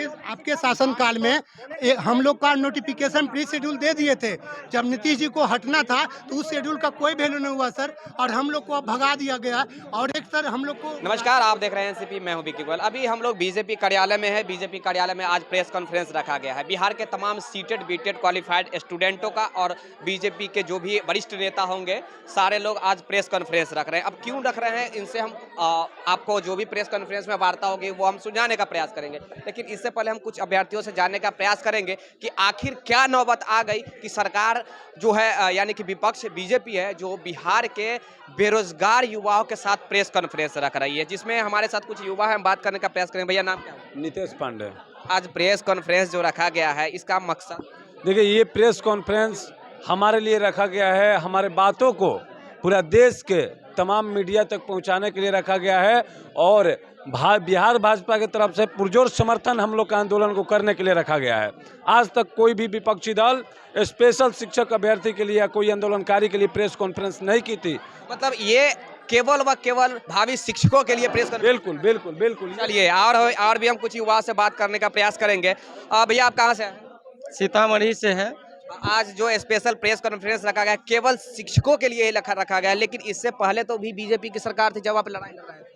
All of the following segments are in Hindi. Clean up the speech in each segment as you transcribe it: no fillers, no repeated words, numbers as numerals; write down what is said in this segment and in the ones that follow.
आपके शासनकाल में हम लोग का नोटिफिकेशन प्री शेड्यूल दे दिए थे। जब नीतीश जी को हटना था तो उस शेड्यूल का कोई वैल्यू नहीं हुआ सर, और हम लोग को अब भगा दिया गया। और एक सर हम लोग को नमस्कार, आप देख रहे हैं एनसीपी, मैं हूं विक्की गोयल। अभी हम लोग बीजेपी कार्यालय में हैं। बीजेपी कार्यालय में आज प्रेस कॉन्फ्रेंस रखा गया है। बिहार के तमाम सीटेड बीटेड क्वालिफाइड स्टूडेंटों का और बीजेपी के जो भी वरिष्ठ नेता होंगे, सारे लोग आज प्रेस कॉन्फ्रेंस रख रहे हैं। अब क्यों रख रहे हैं, इनसे हम आपको जो भी प्रेस कॉन्फ्रेंस में वार्ता होगी वो हम सुझाने का प्रयास करेंगे। लेकिन इससे पहले हम कुछ अभ्यर्थियों से जानने का प्रयास करेंगे कि आखिर क्या नौबत आ गई कि सरकार जो है यानी कि विपक्ष बीजेपी है, जो बिहार के बेरोजगार युवाओं के साथ प्रेस कॉन्फ्रेंस रख रही है, जिसमें हमारे साथ कुछ युवा हैं। हम बात करने का प्रयास करेंगे। भैया नाम क्या है? नितेश पांडे। आज प्रेस कॉन्फ्रेंस जो रखा गया है, इसका मकसद? देखिए, ये प्रेस कॉन्फ्रेंस हमारे लिए रखा गया है, हमारे बातों को पूरा देश के तमाम मीडिया तक पहुंचाने के लिए रखा गया है। और बिहार भाजपा की तरफ से पुरजोर समर्थन हम लोग का आंदोलन को करने के लिए रखा गया है। आज तक कोई भी विपक्षी दल स्पेशल शिक्षक अभ्यर्थी के लिए या कोई आंदोलनकारी के लिए प्रेस कॉन्फ्रेंस नहीं की थी। मतलब ये केवल व केवल भावी शिक्षकों के लिए प्रेस कॉन्फ्रेंस? बिल्कुल बिल्कुल बिल्कुल। चलिए, और भी हम कुछ युवा से बात करने का प्रयास करेंगे। भैया आप कहाँ से हैं? सीतामढ़ी से है। आज जो स्पेशल प्रेस कॉन्फ्रेंस रखा गया केवल शिक्षकों के लिए ही रखा गया है, लेकिन इससे पहले तो भी बीजेपी की सरकार थी जब आप लड़ाई लड़ रहे थे।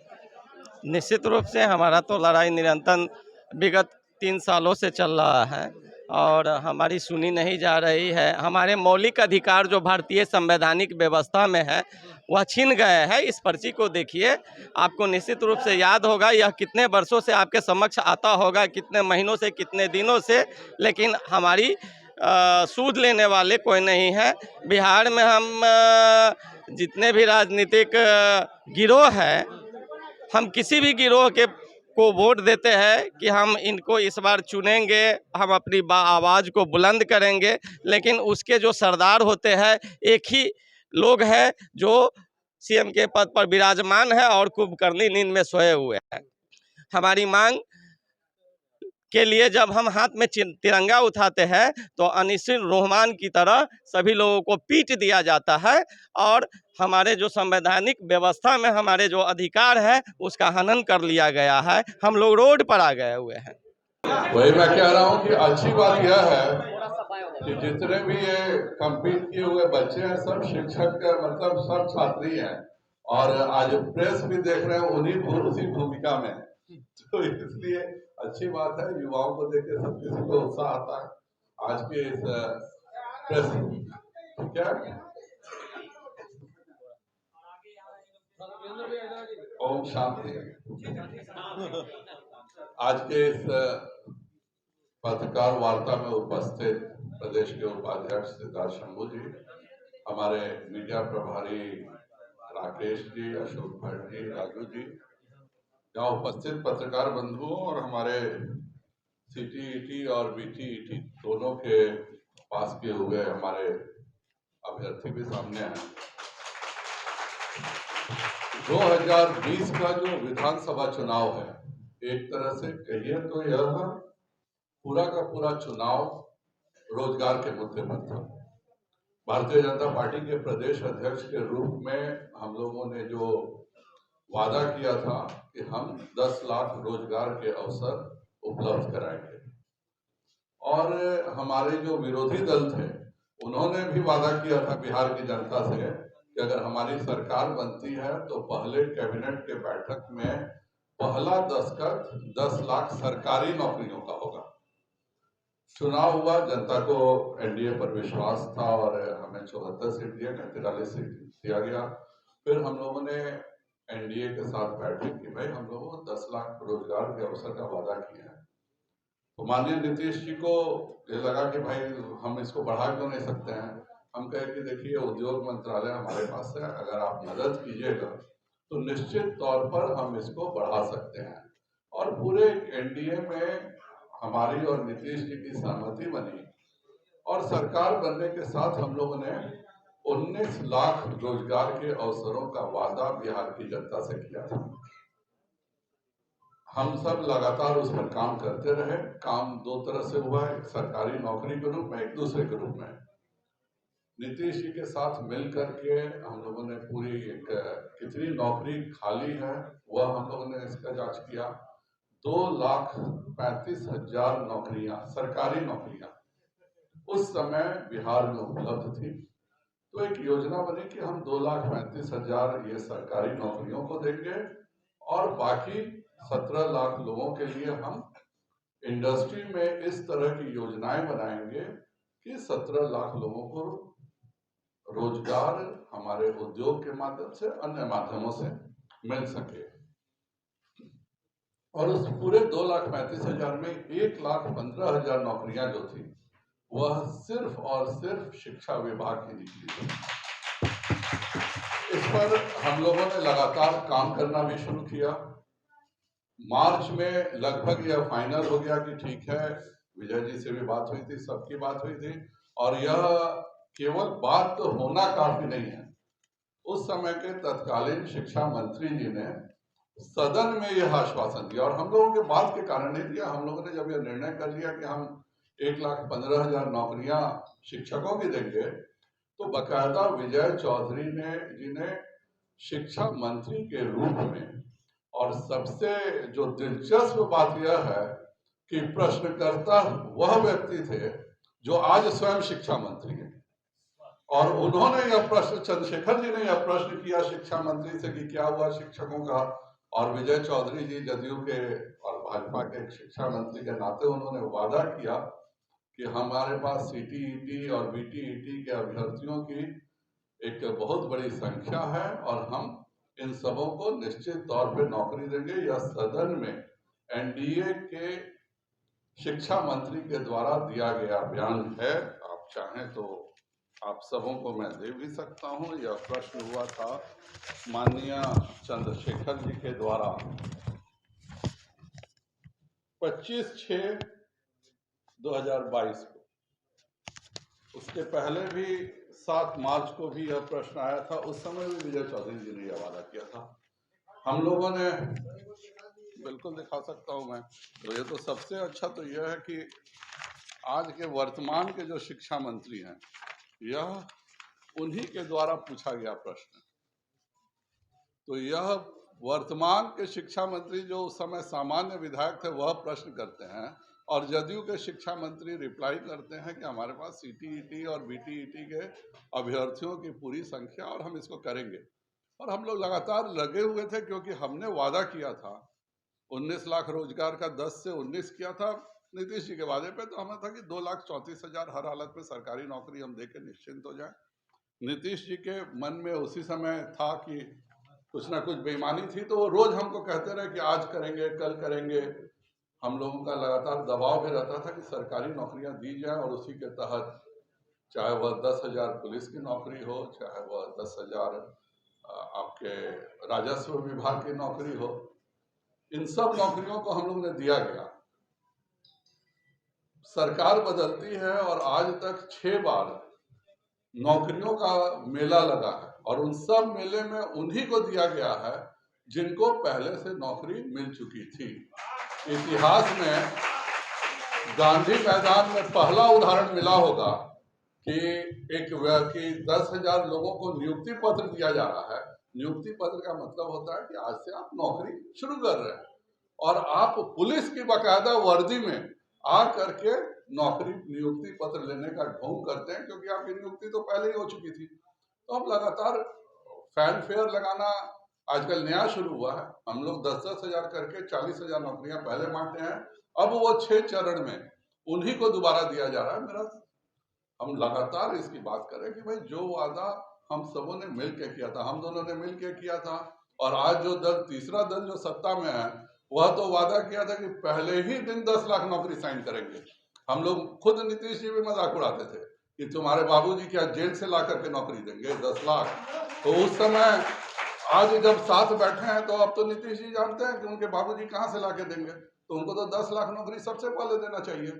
निश्चित रूप से हमारा तो लड़ाई निरंतर विगत 3 सालों से चल रहा है और हमारी सुनी नहीं जा रही है। हमारे मौलिक अधिकार जो भारतीय संवैधानिक व्यवस्था में है वह छीन गए हैं। इस पर्ची को देखिए, आपको निश्चित रूप से याद होगा, यह कितने वर्षों से आपके समक्ष आता होगा, कितने महीनों से, कितने दिनों से, लेकिन हमारी सूद लेने वाले कोई नहीं है। बिहार में हम जितने भी राजनीतिक गिरोह हैं, हम किसी भी गिरोह के को वोट देते हैं कि हम इनको इस बार चुनेंगे, हम अपनी आवाज़ को बुलंद करेंगे, लेकिन उसके जो सरदार होते हैं एक ही लोग हैं जो सीएम के पद पर विराजमान है और कुंभकर्णी नींद में सोए हुए हैं। हमारी मांग के लिए जब हम हाथ में तिरंगा उठाते हैं तो अनिसिन रहमान की तरह सभी लोगों को पीट दिया जाता है और हमारे जो संवैधानिक व्यवस्था में हमारे जो अधिकार है उसका हनन कर लिया गया है। हम लोग रोड पर आ गए हुए हैं। वही मैं कह रहा हूँ कि अच्छी बात यह है कि जितने भी ये कम्पीट किए हुए बच्चे हैं सब शिक्षक मतलब सब छात्री हैं, और आज प्रेस भी देख रहे हैं उसी भूमिका में, तो इसलिए अच्छी बात है। युवाओं को देख के सब किसी को उत्साह आता है आज के इस प्रेस। ठीक है, ओम शांति। आज के इस पत्रकार वार्ता में उपस्थित प्रदेश के उपाध्यक्ष सिद्धार्थ शंभू जी, हमारे मीडिया प्रभारी राकेश जी, अशोक भट्ट जी, राजू जी, यहाँ उपस्थित पत्रकार बंधुओं और हमारे सीटीईटी और बीटीईटी दोनों के पास किए हुए हमारे अभ्यर्थी भी सामने हैं। 2020 का जो विधानसभा चुनाव है, एक तरह से कहिए तो यह पूरा का पूरा चुनाव रोजगार के मुद्दे पर था। भारतीय जनता पार्टी के प्रदेश अध्यक्ष के रूप में हम लोगों ने जो वादा किया था कि हम 10 लाख रोजगार के अवसर उपलब्ध कराएंगे, और हमारे जो विरोधी दल थे उन्होंने भी वादा किया था बिहार की जनता से कि अगर हमारी सरकार बनती है तो पहले कैबिनेट के बैठक में पहला दस्तखत 10 लाख सरकारी नौकरियों का होगा। चुनाव हुआ, जनता को एनडीए पर विश्वास था और हमें 74 सीट दिए, 43 सीट दिया गया। फिर हम लोगों ने एनडीए के साथ बैठक की, भाई हम लोगों को 10 लाख रोजगार के अवसर का वादा किया है। तो माननीय नीतीश जी को ये लगा कि भाई हम इसको बढ़ा क्यों नहीं सकते हैं। हम कहे कि देखिए उद्योग मंत्रालय हमारे पास है, अगर आप मदद कीजिएगा तो निश्चित तौर पर हम इसको बढ़ा सकते हैं। और पूरे एनडीए में हमारी और नीतीश जी की सहमति बनी और सरकार बनने के साथ हम लोगों ने 19 लाख रोजगार के अवसरों का वादा बिहार की जनता से किया था। हम सब लगातार उस पर काम करते रहे। काम दो तरह से हुआ, एक सरकारी नौकरी के रूप में, एक दूसरे के रूप में। नीतीश जी के साथ मिल करके हम लोगों ने पूरी कितनी नौकरी खाली है वह हम लोगों ने इसका जांच किया। 2,35,000 नौकरियां, सरकारी नौकरियां उस समय बिहार में उपलब्ध थी। तो एक योजना बनी कि हम 2,35,000 ये सरकारी नौकरियों को देंगे और बाकी 17 लाख लोगों के लिए हम इंडस्ट्री में इस तरह की योजनाएं बनाएंगे कि 17 लाख लोगों को रोजगार हमारे उद्योग के माध्यम से, अन्य माध्यमों से मिल सके। और उस पूरे 2,35,000 में 1,15,000 नौकरियां जो थी वह सिर्फ और सिर्फ शिक्षा विभाग की निकली थी। इस पर हम लोगों ने लगातार काम करना भी शुरू किया। मार्च में लगभग यह फाइनल हो गया कि ठीक है, विजय जी से भी बात हुई थी, सबकी बात हुई थी, और यह केवल बात तो होना काफी नहीं है। उस समय के तत्कालीन शिक्षा मंत्री जी ने सदन में यह आश्वासन दिया, और हम लोगों के बात के कारण नहीं दिया। हम लोगों ने जब यह निर्णय कर लिया कि हम 1,15,000 नौकरियां शिक्षकों की देंगे, तो बकायदा विजय चौधरी जी ने शिक्षा मंत्री के रूप में, और सबसे जो दिलचस्प बात यह है कि प्रश्नकर्ता वह व्यक्ति थे जो आज स्वयं शिक्षा मंत्री हैं, और उन्होंने यह प्रश्न, चंद्रशेखर जी ने यह प्रश्न किया शिक्षा मंत्री से कि क्या हुआ शिक्षकों का, और विजय चौधरी जी जदयू के और भाजपा के शिक्षा मंत्री के नाते उन्होंने वादा किया कि हमारे पास सीटीईटी और बीटीईटी के अभ्यर्थियों की एक बहुत बड़ी संख्या है और हम इन सबों को निश्चित तौर पे नौकरी देंगे। यह सदन में एनडीए के शिक्षा मंत्री के द्वारा दिया गया बयान है। आप चाहें तो आप सबों को मैं दे भी सकता हूं। यह प्रश्न हुआ था माननीय चंद्रशेखर जी के द्वारा 25/6/2022 को। उसके पहले भी 7 मार्च को भी यह प्रश्न आया था। उस समय भी विजय चौधरी जी ने यह वादा किया था। हम लोगों ने, बिल्कुल दिखा सकता हूं मैं, तो ये तो सबसे अच्छा तो यह है कि आज के वर्तमान के जो शिक्षा मंत्री हैं, यह उन्हीं के द्वारा पूछा गया प्रश्न। तो यह वर्तमान के शिक्षा मंत्री जो उस समय सामान्य विधायक थे वह प्रश्न करते हैं, और जदयू के शिक्षा मंत्री रिप्लाई करते हैं कि हमारे पास सीटीईटी और बीटीईटी के अभ्यर्थियों की पूरी संख्या और हम इसको करेंगे। और हम लोग लगातार लगे हुए थे, क्योंकि हमने वादा किया था 19 लाख रोजगार का, 10 से 19 किया था नीतीश जी के वादे पे। तो हमें था कि 2,34,000 हर हालत में सरकारी नौकरी हम देके निश्चिंत हो जाए। नीतीश जी के मन में उसी समय था कि कुछ ना कुछ बेईमानी थी, तो वो रोज हमको कहते रहे कि आज करेंगे, कल करेंगे। हम लोगों का लगातार दबाव भी रहता था कि सरकारी नौकरियां दी जाए, और उसी के तहत चाहे वह 10,000 पुलिस की नौकरी हो, चाहे वह 10,000 आपके राजस्व विभाग की नौकरी हो, इन सब नौकरियों को हम लोग ने दिया गया। सरकार बदलती है और आज तक 6 बार नौकरियों का मेला लगा है, और उन सब मेले में उन्हीं को दिया गया है जिनको पहले से नौकरी मिल चुकी थी। इतिहास में गांधी मैदान में पहला उदाहरण मिला होगा कि एक व्यक्ति 10,000 लोगों को नियुक्ति पत्र दिया जा रहा है। नियुक्ति पत्र का मतलब होता है कि आज से आप नौकरी शुरू कर रहे हैं, और आप पुलिस की बाकायदा वर्दी में आ करके नौकरी नियुक्ति पत्र लेने का ढोंग करते हैं, क्योंकि आपकी नियुक्ति तो पहले ही हो चुकी थी। तो हम लगातार फैन फेयर लगाना आजकल नया शुरू हुआ है। हम लोग 10-10 हजार करके 40,000 नौकरियां पहले बांटे हैं, अब वो 6 चरण में उन्हीं को दोबारा दिया जा रहा है। मेरा, हम लगातार इसकी बात करें कि भाई जो वादा हम सबों ने मिल के किया था, हम दोनों ने मिल के किया था, और आज जो दल, तीसरा दल जो सत्ता में है, वह तो वादा किया था कि पहले ही दिन 10 लाख नौकरी साइन करेंगे। हम लोग खुद नीतीश जी भी मजाक उड़ाते थे कि तुम्हारे बाबूजी क्या जेल से ला करके नौकरी देंगे 10 लाख। तो उस समय, आज जब साथ बैठे हैं तो अब तो नीतीश जी जानते हैं कि उनके बाबूजी कहां से ला के देंगे, तो उनको तो 10 लाख नौकरी सबसे पहले देना चाहिए।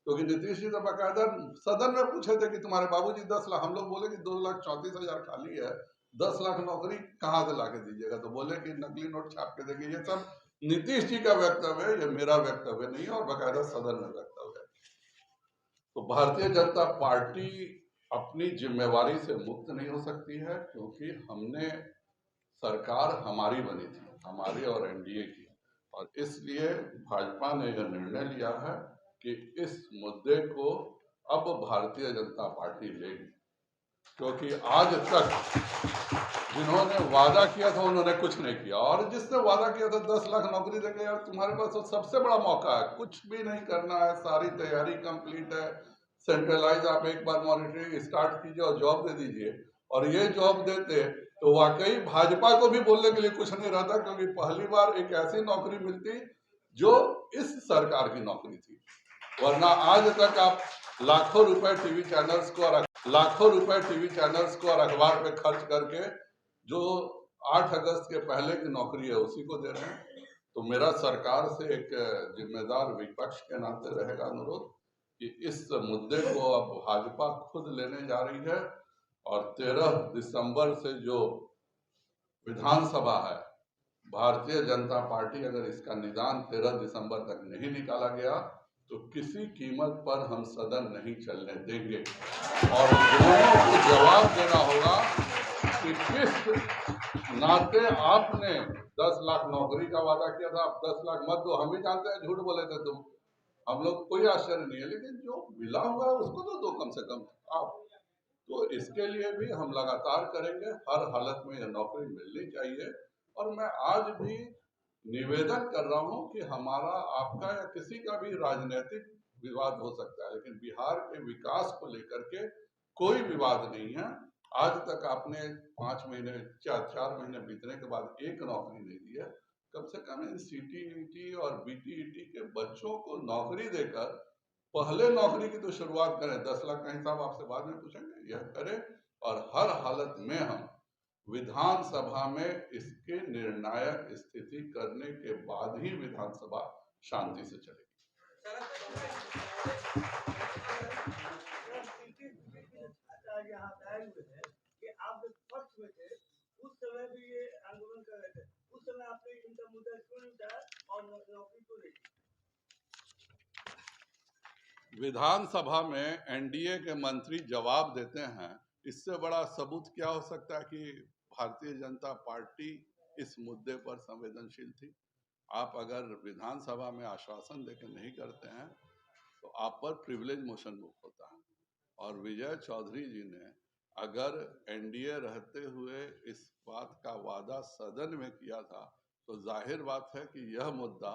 क्योंकि नीतीश जी तो बाकायदा सदन में पूछे थे कि तुम्हारे बाबूजी 10 लाख, हम लोग बोले कि 2,34,000 खाली है, 10 लाख नौकरी कहां से ला के दीजिएगा, तो बोले कि नकली नोट छाप के देंगे। ये सब नीतीश जी का वक्तव्य है, ये मेरा वक्तव्य नहीं है, और बाकायदा सदन में वक्तव्य है। तो भारतीय जनता पार्टी अपनी जिम्मेवारी से मुक्त नहीं हो सकती है, क्योंकि हमने, सरकार हमारी बनी थी, हमारी और एनडीए की, और इसलिए भाजपा ने यह निर्णय लिया है कि इस मुद्दे को अब भारतीय जनता पार्टी लेगी, क्योंकि आज तक जिन्होंने वादा किया था उन्होंने कुछ नहीं किया, और जिसने वादा किया था 10 लाख नौकरी देंगे, यार तुम्हारे पास तो सबसे बड़ा मौका है, कुछ भी नहीं करना है, सारी तैयारी कंप्लीट है, सेंट्रलाइज आप एक बार मॉनिटरिंग स्टार्ट कीजिए और जॉब दे दीजिए। और ये जॉब देते तो वाकई भाजपा को भी बोलने के लिए कुछ नहीं रहता, क्योंकि पहली बार एक ऐसी नौकरी मिलती जो इस सरकार की नौकरी थी। वरना आज तक आप लाखों रुपए टीवी चैनल्स को और अखबार पे खर्च करके जो 8 अगस्त के पहले की नौकरी है उसी को दे रहे हैं। तो मेरा सरकार से एक जिम्मेदार विपक्ष के नाते रहेगा अनुरोध कि इस मुद्दे को अब भाजपा खुद लेने जा रही है, और 13 दिसंबर से जो विधानसभा है, भारतीय जनता पार्टी अगर इसका निदान 13 दिसंबर तक नहीं निकाला गया तो किसी कीमत पर हम सदन नहीं चलने देंगे, और दोनों को जवाब देना होगा कि किस नाते आपने 10 लाख नौकरी का वादा किया था, आप 10 लाख मत दो, हम भी जानते हैं झूठ बोले थे तुम, हम लोग कोई आश्चर्य नहीं है, लेकिन जो मिला हुआ है उसको तो दो कम से कम आप। तो इसके लिए भी हम लगातार करेंगे, हर हालत में यह नौकरी मिलनी चाहिए। और मैं आज भी निवेदन कर रहा हूं कि हमारा, आपका या किसी का भी राजनीतिक विवाद हो सकता है, लेकिन बिहार के विकास को लेकर के कोई विवाद नहीं है। आज तक आपने 4 महीने बीतने के बाद एक नौकरी नहीं दी है। कम से कम इन सीटीईटी और बीटीईटी के बच्चों को नौकरी देकर पहले नौकरी की तो शुरुआत करें। 10 लाख का हिसाब आपसे बाद में पूछेंगे, यह करें, और हर हालत में हम विधानसभा में इसके निर्णायक स्थिति करने के बाद ही विधानसभा शांति से चलेगी। विधानसभा में एनडीए के मंत्री जवाब देते हैं, इससे बड़ा सबूत क्या हो सकता है कि भारतीय जनता पार्टी इस मुद्दे पर संवेदनशील थी। आप अगर विधानसभा में आश्वासन देकर नहीं करते हैं तो आप पर प्रिविलेज मोशन बुक होता है, और विजय चौधरी जी ने अगर एनडीए रहते हुए इस बात का वादा सदन में किया था तो जाहिर बात है कि यह मुद्दा,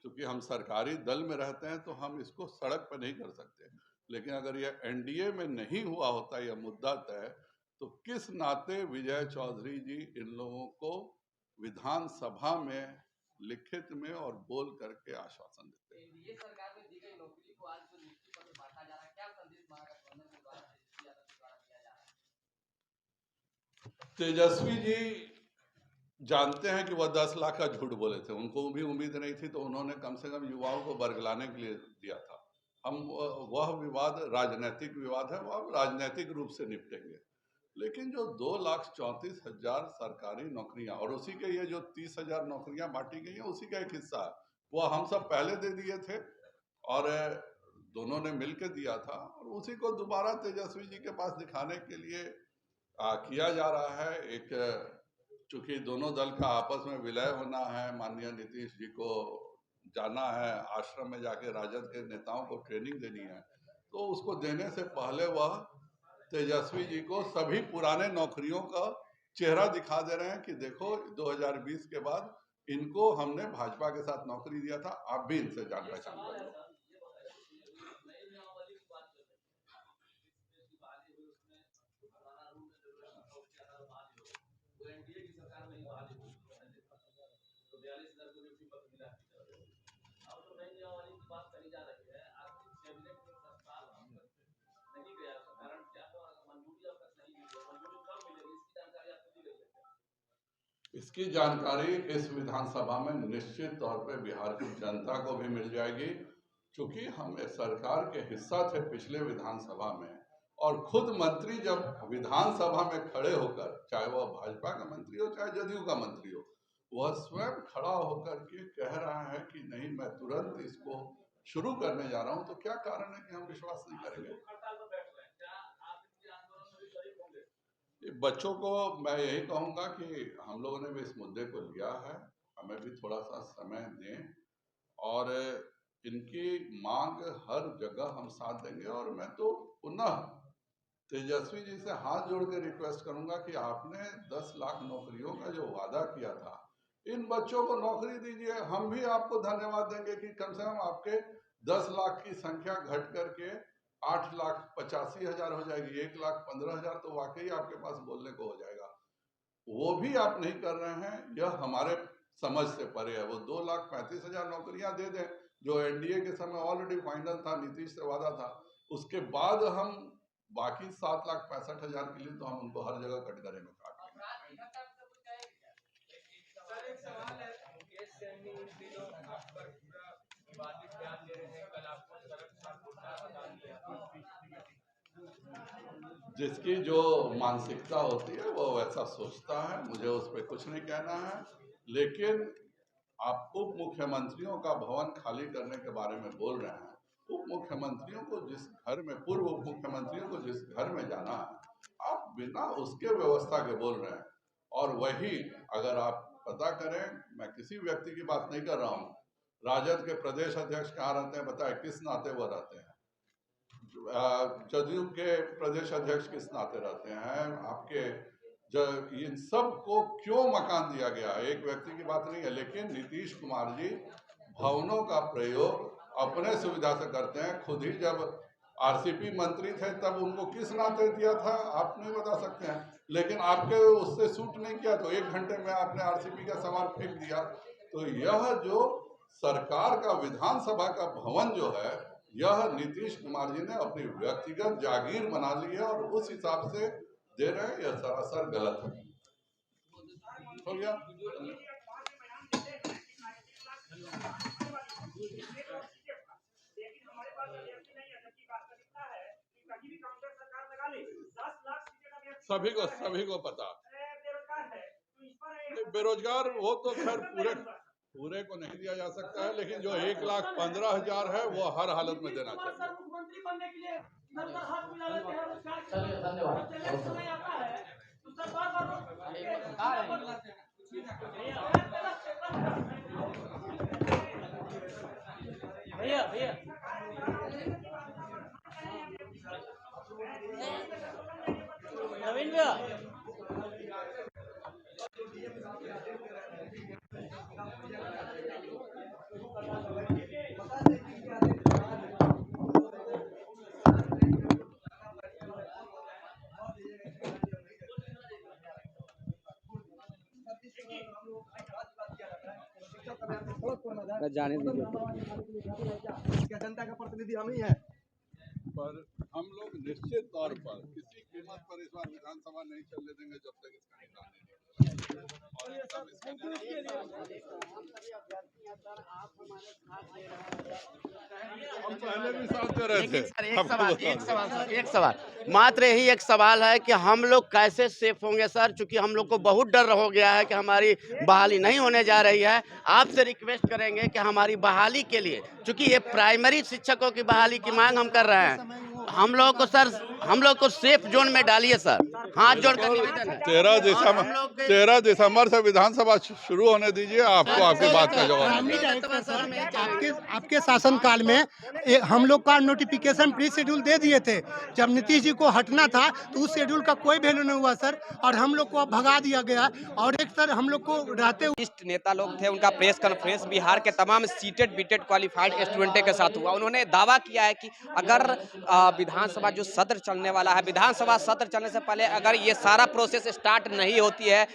क्योंकि हम सरकारी दल में रहते हैं तो हम इसको सड़क पर नहीं कर सकते, लेकिन अगर यह एनडीए में नहीं हुआ होता यह मुद्दा तय, तो किस नाते विजय चौधरी जी इन लोगों को विधानसभा में लिखित में और बोल करके आश्वासन देते हैं। ये सरकार में दी गई नौकरी को आज जो नियुक्ति पत्र बांटा जा रहा है, क्या संदेश महागठबंधन के द्वारा किया जा रहा है? तेजस्वी जी जानते हैं कि वह 10 लाख का झूठ बोले थे, उनको भी उम्मीद नहीं थी, तो उन्होंने कम से कम युवाओं को बरगलाने के लिए दिया था। हम वह विवाद राजनीतिक विवाद है, वह राजनीतिक रूप से निपटेंगे, लेकिन जो 2,34,000 सरकारी नौकरियां और उसी के ये जो 30,000 नौकरियां बांटी गई हैं उसी का एक हिस्सा है, वह हम सब पहले दे दिए थे और दोनों ने मिलकर दिया था, और उसी को दोबारा तेजस्वी जी के पास दिखाने के लिए किया जा रहा है। एक चूंकि दोनों दल का आपस में विलय होना है, माननीय नीतीश जी को जाना है आश्रम में, जाके राजद के नेताओं को ट्रेनिंग देनी है, तो उसको देने से पहले वह तेजस्वी जी को सभी पुराने नौकरियों का चेहरा दिखा दे रहे हैं कि देखो 2020 के बाद इनको हमने भाजपा के साथ नौकरी दिया था, आप भी इनसे जान पहचान कर लो। इसकी जानकारी इस विधानसभा में निश्चित तौर पे बिहार की जनता को भी मिल जाएगी, क्योंकि हम सरकार के हिस्सा थे पिछले विधानसभा में, और खुद मंत्री जब विधानसभा में खड़े होकर, चाहे वह भाजपा का मंत्री हो चाहे जदयू का मंत्री हो, वह स्वयं खड़ा होकर के कह रहा है कि नहीं मैं तुरंत इसको शुरू करने जा रहा हूं, तो क्या कारण है कि हम विश्वास नहीं करेंगे? बच्चों को मैं यही कहूंगा कि हम लोगों ने भी इस मुद्दे को लिया है, हमें भी थोड़ा सा समय दें और इनकी मांग हर जगह हम साथ देंगे। और मैं तो पुनः तेजस्वी जी से हाथ जोड़ के रिक्वेस्ट करूंगा कि आपने 10 लाख नौकरियों का जो वादा किया था, इन बच्चों को नौकरी दीजिए। हम भी आपको धन्यवाद देंगे कि कम से कम आपके 10 लाख की संख्या घट करके 8,85,000 हो जाएगी। 1,15,000 तो वाकई आपके पास बोलने को हो जाएगा। वो भी आप नहीं कर रहे हैं, यह हमारे समझ से परे है। वो 2,35,000 नौकरियां दे दें जो एनडीए के समय ऑलरेडी फाइनल था, नीतीश से वादा था। उसके बाद हम बाकी 7,65,000 के लिए तो हम उनको हर जगह कटघरे में काट लेंगे। जिसकी जो मानसिकता होती है वो वैसा सोचता है, मुझे उस पर कुछ नहीं कहना है। लेकिन आप उप मुख्यमंत्रियों का भवन खाली करने के बारे में बोल रहे हैं। उप मुख्यमंत्रियों को जिस घर में, पूर्व उप मुख्यमंत्रियों को जिस घर में जाना है, आप बिना उसके व्यवस्था के बोल रहे हैं। और वही अगर आप पता करें, मैं किसी व्यक्ति की बात नहीं कर रहा हूँ, राजद के प्रदेश अध्यक्ष कहाँ रहते हैं बताए, किस नाते वो रहते हैं। जदयू के प्रदेश अध्यक्ष किस नाते रहते हैं। आपके इन सब को क्यों मकान दिया गया, एक व्यक्ति की बात नहीं है। लेकिन नीतीश कुमार जी भवनों का प्रयोग अपने सुविधा से करते हैं। खुद ही जब आरसीपी मंत्री थे तब उनको किस नाते दिया था आप नहीं बता सकते हैं। लेकिन आपके उससे सूट नहीं किया तो 1 घंटे में आपने आरसीपी का सामान फेंक दिया। तो यह जो सरकार का विधानसभा का भवन जो है, यह नीतीश कुमार जी ने अपनी व्यक्तिगत जागीर बना ली है और उस हिसाब से दे रहे हैं। यह सरासर गलत है। हो गया। सभी को पता। बेरोजगार वो तो खैर पूरे को नहीं दिया जा सकता है, लेकिन जो 1,15,000 है वो हर हालत में देना चाहिए। मुख्यमंत्री बनने के लिए हाथ मिला लेते हैं, रोजगार धन्यवाद। भैया भैया नवीन भैया जाने दीजिए। जनता का प्रतिनिधि हम ही है। पर हम लोग निश्चित तौर पर किसी कीमत पर इस बार विधानसभा नहीं चलने देंगे जब तक इसका निदान नहीं हम पहले भी साथ दे रहे थे। एक सवाल मात्र यही एक सवाल है कि हम लोग कैसे सेफ होंगे सर, क्योंकि हम लोग को बहुत डर हो गया है कि हमारी बहाली नहीं होने जा रही है। आपसे रिक्वेस्ट करेंगे कि हमारी बहाली के लिए, क्योंकि ये प्राइमरी शिक्षकों की बहाली की मांग हम कर रहे हैं, हम लोग को सर, हम लोग को सेफ जोन में डालिए सर, हाथ जोड़कर निवेदन है। 13 दिसंबर से विधानसभा शुरू होने दीजिए, आपको आपकी बात का जवाब। आपके शासनकाल में हम लोग का नोटिफिकेशन प्री शेड्यूल दे दिए थे। जब नीतीश जी को हटना था तो उस शेड्यूल का कोई वैल्यू नहीं हुआ सर, और हम लोग को अब भगा दिया गया। और एक सर हम लोग को रहते वरिष्ठ नेता लोग थे, उनका प्रेस कॉन्फ्रेंस बिहार के तमाम सीटेड बीटेड क्वालिफाइड स्टूडेंटों के साथ हुआ। उन्होंने दावा किया है कि अगर विधानसभा जो सत्र चलने वाला है, विधानसभा सत्र चलने से पहले अगर ये सारा प्रोसेस स्टार्ट नहीं होती है,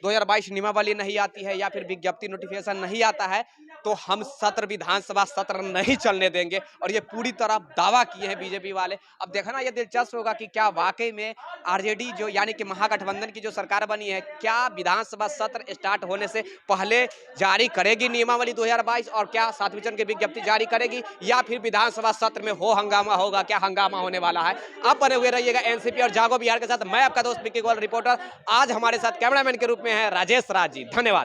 2022 नियमावली नहीं आती है या फिर विज्ञप्ति नोटिफिकेशन नहीं आता है, तो हम सत्र विधानसभा सत्र नहीं चलने देंगे। और ये पूरी तरह दावा किए हैं बीजेपी वाले। अब देखना ये दिलचस्प होगा कि क्या वाकई में आरजेडी जो यानी कि महागठबंधन की जो सरकार बनी है, क्या विधानसभा सत्र स्टार्ट होने से पहले जारी करेगी नियमावली 2022 और क्या 7वें चरण की विज्ञप्ति जारी करेगी, या फिर विधानसभा सत्र में हो हंगामा होगा। क्या हंगामा होने वाला है। आप बने हुए रहिएगा एनसीपी और जागो बिहार के साथ। मैं आपका दोस्त विक्की गोयल रिपोर्टर। आज हमारे साथ कैमरामैन के रूप में है राजेश राज जी। धन्यवाद।